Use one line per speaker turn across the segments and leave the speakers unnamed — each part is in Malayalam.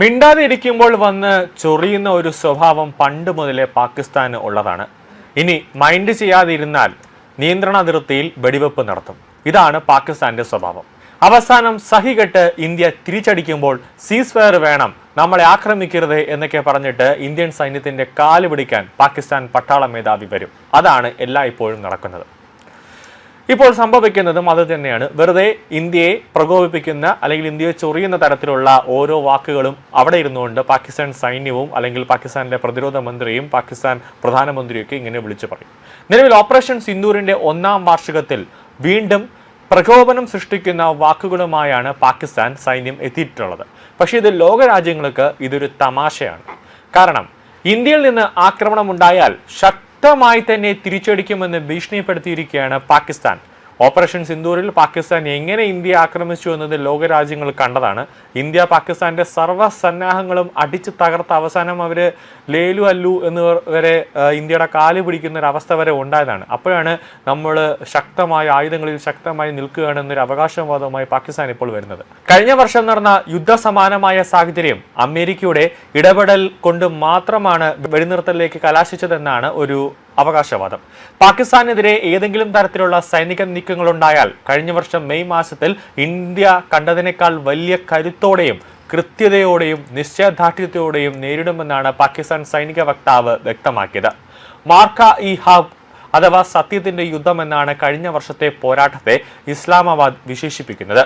മിണ്ടാതെ ഇരിക്കുമ്പോൾ വന്ന് ചൊറിയുന്ന ഒരു സ്വഭാവം പണ്ട് മുതലേ പാകിസ്ഥാന് ഉള്ളതാണ്. ഇനി മൈൻഡ് ചെയ്യാതിരുന്നാൽ നിയന്ത്രണ അതിർത്തിയിൽ വെടിവെപ്പ് നടത്തും. ഇതാണ് പാകിസ്ഥാന്റെ സ്വഭാവം. അവസാനം സഹികെട്ട് ഇന്ത്യ തിരിച്ചടിക്കുമ്പോൾ സീസ് ഫയർ വേണം, നമ്മളെ ആക്രമിക്കരുത് എന്നൊക്കെ പറഞ്ഞിട്ട് ഇന്ത്യൻ സൈന്യത്തിന്റെ കാല് പിടിക്കാൻ പാകിസ്ഥാൻ പട്ടാള മേധാവി വരും. അതാണ് എല്ലായ്പ്പോഴും നടക്കുന്നത്. ഇപ്പോൾ സംഭവിക്കുന്നതും അത് തന്നെയാണ്. വെറുതെ ഇന്ത്യയെ പ്രകോപിപ്പിക്കുന്ന അല്ലെങ്കിൽ ഇന്ത്യയെ ചൊറിയുന്ന തരത്തിലുള്ള ഓരോ വാക്കുകളും അവിടെ ഇരുന്നുകൊണ്ട് പാകിസ്ഥാൻ സൈന്യവും അല്ലെങ്കിൽ പാകിസ്ഥാനിലെ പ്രതിരോധ മന്ത്രിയും പാകിസ്ഥാൻ പ്രധാനമന്ത്രിയൊക്കെ ഇങ്ങനെ വിളിച്ചു പറയും. നിലവിൽ ഓപ്പറേഷൻ സിന്ദൂറിന്റെ 1-ാം വാർഷികത്തിൽ വീണ്ടും പ്രകോപനം സൃഷ്ടിക്കുന്ന വാക്കുകളുമായാണ് പാകിസ്ഥാൻ സൈന്യം എത്തിയിട്ടുള്ളത്. പക്ഷേ ഇത് ലോകരാജ്യങ്ങൾക്ക് ഇതൊരു തമാശയാണ്. കാരണം ഇന്ത്യയിൽ നിന്ന് ആക്രമണം ഉണ്ടായാൽ ശക്തമായി തന്നെ തിരിച്ചടിക്കുമെന്ന് ഭീഷണിപ്പെടുത്തിയിരിക്കുകയാണ് പാകിസ്ഥാൻ. ഓപ്പറേഷൻ സിന്ദൂറിൽ പാകിസ്ഥാൻ എങ്ങനെ ഇന്ത്യയെ ആക്രമിച്ചു എന്നത് ലോകരാജ്യങ്ങൾ കണ്ടതാണ്. ഇന്ത്യ പാകിസ്ഥാന്റെ സർവ്വസന്നാഹങ്ങളും അടിച്ചു തകർത്ത അവസാനം അവർ ലേലു അല്ലു എന്നിവരെ ഇന്ത്യയുടെ കാല് പിടിക്കുന്ന ഒരു അവസ്ഥ വരെ ഉണ്ടായതാണ്. അപ്പോഴാണ് നമ്മൾ ശക്തമായ ആയുധങ്ങളിൽ ശക്തമായി നിൽക്കുകയാണെന്നൊരു അവകാശവാദവുമായി പാകിസ്ഥാൻ ഇപ്പോൾ വരുന്നത്. കഴിഞ്ഞ വർഷം നടന്ന യുദ്ധസമാനമായ സാഹചര്യം അമേരിക്കയുടെ ഇടപെടൽ കൊണ്ട് മാത്രമാണ് വെടിനിർത്തലിലേക്ക് കലാശിച്ചതെന്നാണ് ഒരു അവകാശവാദം. പാകിസ്ഥാനെതിരെ ഏതെങ്കിലും തരത്തിലുള്ള സൈനിക നീക്കങ്ങളുണ്ടായാൽ കഴിഞ്ഞ വർഷം മെയ് മാസത്തിൽ ഇന്ത്യ കണ്ടതിനേക്കാൾ വലിയ കരുത്തോടെയും കൃത്യതയോടെയും നിശ്ചയദാർഢ്യത്തോടെയും നേരിടുമെന്നാണ് പാകിസ്ഥാൻ സൈനിക വക്താവ് വ്യക്തമാക്കിയത്. മാർക്ക ഇ ഹബ് അഥവാ സത്യത്തിന്റെ യുദ്ധം എന്നാണ് കഴിഞ്ഞ വർഷത്തെ പോരാട്ടത്തെ ഇസ്ലാമാബാദ് വിശേഷിപ്പിക്കുന്നത്.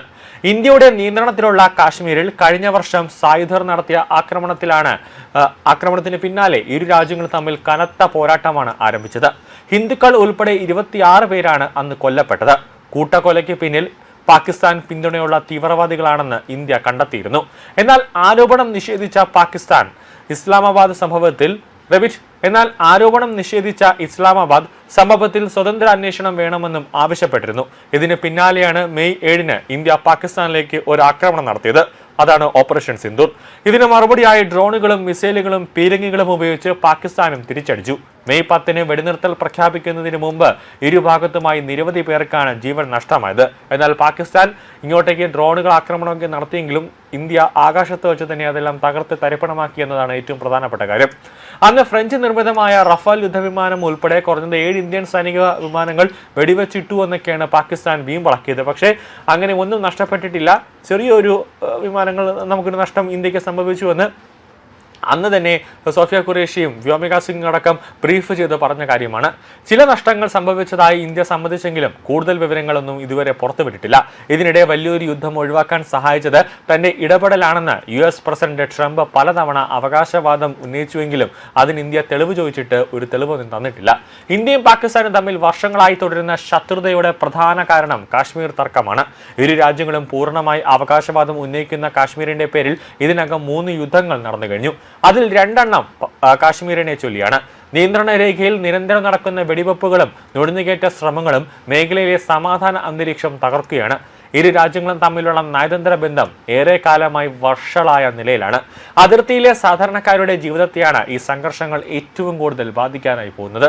ഇന്ത്യയുടെ നിയന്ത്രണത്തിലുള്ള കാശ്മീരിൽ കഴിഞ്ഞ വർഷം സായുധർ നടത്തിയ ആക്രമണത്തിന് പിന്നാലെ ഇരു രാജ്യങ്ങൾ തമ്മിൽ കനത്ത പോരാട്ടമാണ് ആരംഭിച്ചത്. ഹിന്ദുക്കൾ ഉൾപ്പെടെ 26 പേരാണ് അന്ന് കൊല്ലപ്പെട്ടത്. കൂട്ടക്കൊലയ്ക്ക് പിന്നിൽ പാകിസ്ഥാൻ പിന്തുണയുള്ള തീവ്രവാദികളാണെന്ന് ഇന്ത്യ കണ്ടെത്തിയിരുന്നു. എന്നാൽ ആരോപണം നിഷേധിച്ച പാകിസ്ഥാൻ സംഭവത്തിൽ സ്വതന്ത്ര അന്വേഷണം വേണമെന്നും ആവശ്യപ്പെട്ടിരുന്നു. ഇതിന് പിന്നാലെയാണ് മെയ് 7-ന് ഇന്ത്യ പാകിസ്ഥാനിലേക്ക് ഒരു ആക്രമണം നടത്തിയത്. അതാണ് ഓപ്പറേഷൻ സിന്ദൂർ. ഇതിന് മറുപടിയായി ഡ്രോണുകളും മിസൈലുകളും പീരങ്കികളും ഉപയോഗിച്ച് പാകിസ്ഥാനും തിരിച്ചടിച്ചു. മെയ് 10-ന് വെടിനിർത്തൽ പ്രഖ്യാപിക്കുന്നതിന് മുമ്പ് ഇരുഭാഗത്തുമായി നിരവധി പേർക്കാണ് ജീവൻ നഷ്ടമായത്. എന്നാൽ പാകിസ്ഥാൻ ഇങ്ങോട്ടേക്ക് ഡ്രോണുകൾ ആക്രമണമൊക്കെ നടത്തിയെങ്കിലും ഇന്ത്യ ആകാശത്ത് വെച്ച് തന്നെ അതെല്ലാം തകർത്ത് തരിപ്പണമാക്കി എന്നതാണ് ഏറ്റവും പ്രധാനപ്പെട്ട കാര്യം. അന്ന് ഫ്രഞ്ച് നിർമ്മിതമായ റഫാൽ യുദ്ധവിമാനം ഉൾപ്പെടെ കുറഞ്ഞത് 7 ഇന്ത്യൻ സൈനിക വിമാനങ്ങൾ വെടിവെച്ചിട്ടു എന്നൊക്കെയാണ് പാകിസ്ഥാൻ വീമ്പളക്കിയത്. പക്ഷേ അങ്ങനെ ഒന്നും നഷ്ടപ്പെട്ടിട്ടില്ല. ചെറിയൊരു വിമാനങ്ങൾ നമുക്കൊരു നഷ്ടം ഇന്ത്യക്ക് സംഭവിച്ചുവെന്ന് അന്ന് തന്നെ സോഫിയ ഖുറേഷിയും വ്യോമിക സിംഗ് അടക്കം ബ്രീഫ് ചെയ്ത് പറഞ്ഞ കാര്യമാണ്. ചില നഷ്ടങ്ങൾ സംഭവിച്ചതായി ഇന്ത്യ സമ്മതിച്ചെങ്കിലും കൂടുതൽ വിവരങ്ങളൊന്നും ഇതുവരെ പുറത്തുവിട്ടിട്ടില്ല. ഇതിനിടെ വലിയൊരു യുദ്ധം ഒഴിവാക്കാൻ സഹായിച്ചത് തന്റെ ഇടപെടലാണെന്ന് US പ്രസിഡന്റ് ട്രംപ് പലതവണ അവകാശവാദം ഉന്നയിച്ചുവെങ്കിലും അതിന് ഇന്ത്യ തെളിവ് ചോദിച്ചിട്ട് ഒരു തെളിവൊന്നും തന്നിട്ടില്ല. ഇന്ത്യയും പാകിസ്ഥാനും തമ്മിൽ വർഷങ്ങളായി തുടരുന്ന ശത്രുതയുടെ പ്രധാന കാരണം കാശ്മീർ തർക്കമാണ്. ഇരു രാജ്യങ്ങളും പൂർണ്ണമായി അവകാശവാദം ഉന്നയിക്കുന്ന കാശ്മീരിന്റെ പേരിൽ ഇതിനകം 3 യുദ്ധങ്ങൾ നടന്നു കഴിഞ്ഞു. അതിൽ 2 എണ്ണം കാശ്മീരിനെ ചൊല്ലിയാണ്. നിയന്ത്രണ രേഖയിൽ നിരന്തരം നടക്കുന്ന വെടിവെപ്പുകളും നുഴഞ്ഞുകയറ്റ ശ്രമങ്ങളും മേഖലയിലെ സമാധാന അന്തരീക്ഷം തകർക്കുകയാണ്. ഇരു രാജ്യങ്ങളും തമ്മിലുള്ള നയതന്ത്ര ബന്ധം ഏറെ കാലമായി വഷളായ നിലയിലാണ്. അതിർത്തിയിലെ സാധാരണക്കാരുടെ ജീവിതത്തെയാണ് ഈ സംഘർഷങ്ങൾ ഏറ്റവും കൂടുതൽ ബാധിക്കാനായി പോകുന്നത്.